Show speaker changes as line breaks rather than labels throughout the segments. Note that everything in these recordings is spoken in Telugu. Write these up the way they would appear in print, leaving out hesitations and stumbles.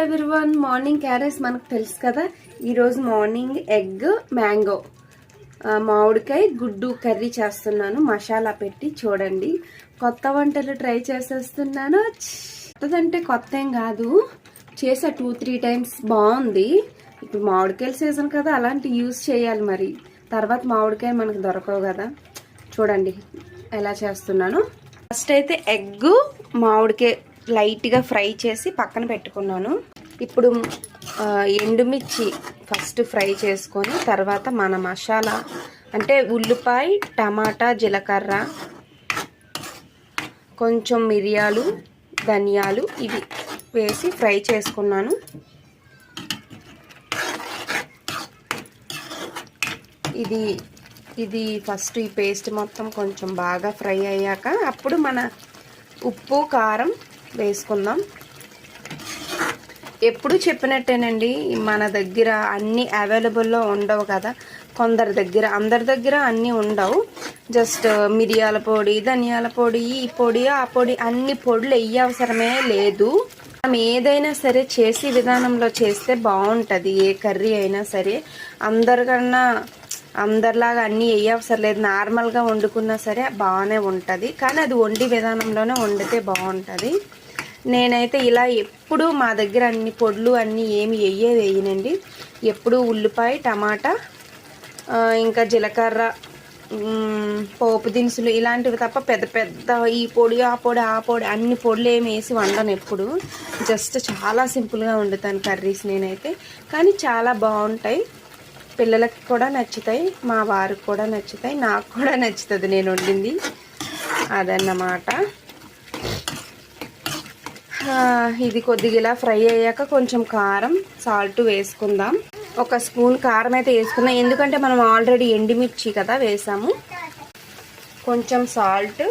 ఎవ్రీవన్, మార్నింగ్ క్యారెట్స్ మనకు తెలుసు కదా. ఈరోజు మార్నింగ్ ఎగ్ మ్యాంగో మామిడికాయ గుడ్డు కర్రీ చేస్తున్నాను మసాలా పెట్టి. చూడండి, కొత్త వంటలు ట్రై చేసేస్తున్నాను. కొత్తదంటే కొత్త ఏం కాదు, చేసా 2-3 టైమ్స్, బాగుంది. ఇప్పుడు మామిడికాయల సీజన్ కదా, అలాంటి యూజ్ చేయాలి. మరి తర్వాత మామిడికాయ మనకు దొరకవు కదా. చూడండి ఎలా చేస్తున్నాను. ఫస్ట్ అయితే ఎగ్ మామిడికాయ లైట్గా ఫ్రై చేసి పక్కన పెట్టుకున్నాను. ఇప్పుడు ఎండుమిర్చి ఫస్ట్ ఫ్రై చేసుకొని తర్వాత మన మసాలా అంటే ఉల్లిపాయ, టమాటా, జీలకర్ర, కొంచెం మిరియాలు, ధనియాలు ఇవి వేసి ఫ్రై చేసుకున్నాను. ఇది ఫస్ట్ ఈ పేస్ట్ మొత్తం కొంచెం బాగా ఫ్రై అయ్యాక అప్పుడు మన ఉప్పు, కారం వేసుకుందాం. ఎప్పుడు చెప్పినట్టేనండి, మన దగ్గర అన్నీ అవైలబుల్లో ఉండవు కదా. కొందరి దగ్గర, అందరి దగ్గర అన్నీ ఉండవు. జస్ట్ మిరియాల పొడి, ధనియాల పొడి, ఈ పొడి, ఆ పొడి, అన్ని పొడులు అవసరమే లేదు. మనం ఏదైనా సరే చేసి విధానంలో చేస్తే బాగుంటుంది. ఏ కర్రీ అయినా సరే అందరిలాగా అన్నీ అవసరం లేదు. నార్మల్గా వండుకున్నా సరే బాగానే ఉంటుంది. కానీ అది వండి విధానంలోనే వండితే బాగుంటుంది. నేనైతే ఇలా ఎప్పుడు మా దగ్గర అన్ని పొడులు అన్నీ ఏమి వేయనండి. ఎప్పుడు ఉల్లిపాయ, టమాటా, ఇంకా జీలకర్ర, పోపు దినుసులు ఇలాంటివి తప్ప పెద్ద ఈ పొడి, ఆ పొడి అన్ని పొడులు ఏమి వేసి వండను ఎప్పుడు. జస్ట్ చాలా సింపుల్గా వండుతాను కర్రీస్ నేనైతే. కానీ చాలా బాగుంటాయి, పిల్లలకి కూడా నచ్చుతాయి, మా వారికి కూడా నచ్చుతాయి, నాకు కూడా నచ్చుతుంది నేను వండింది. అదన్నమాట. ఇది కొద్దిగా ఇలా ఫ్రై అయ్యాక కొంచెం కారం, సాల్ట్ వేసుకుందాం. 1 స్పూన్ కారం అయితే వేసుకుందాం, ఎందుకంటే మనం ఆల్రెడీ ఎండుమిర్చి కదా వేసాము. కొంచెం సాల్ట్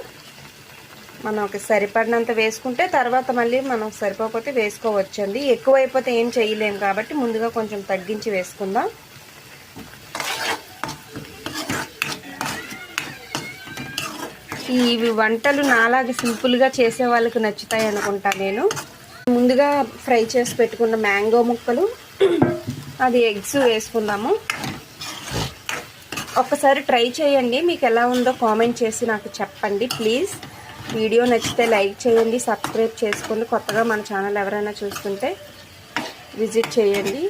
మనం సరిపడినంత వేసుకుంటే తర్వాత మళ్ళీ మనం సరిపోకపోతే వేసుకోవచ్చండి. ఎక్కువైపోతే ఏం చేయలేము కాబట్టి ముందుగా కొంచెం తగ్గించి వేసుకుందాం. ఇవి వంటలు నాలాగా సింపుల్గా చేసే వాళ్ళకి నచ్చుతాయి అనుకుంటా నేను. ముందుగా ఫ్రై చేసి పెట్టుకున్న మ్యాంగో ముక్కలు, అది ఎగ్స్ వేసుకుందాము. ఒకసారి ట్రై చేయండి, మీకు ఎలా ఉందో కామెంట్ చేసి నాకు చెప్పండి ప్లీజ్. వీడియో నచ్చితే లైక్ చేయండి, సబ్స్క్రైబ్ చేసుకోండి. కొత్తగా మన ఛానల్ ఎవరైనా చూస్తుంటే విజిట్ చేయండి.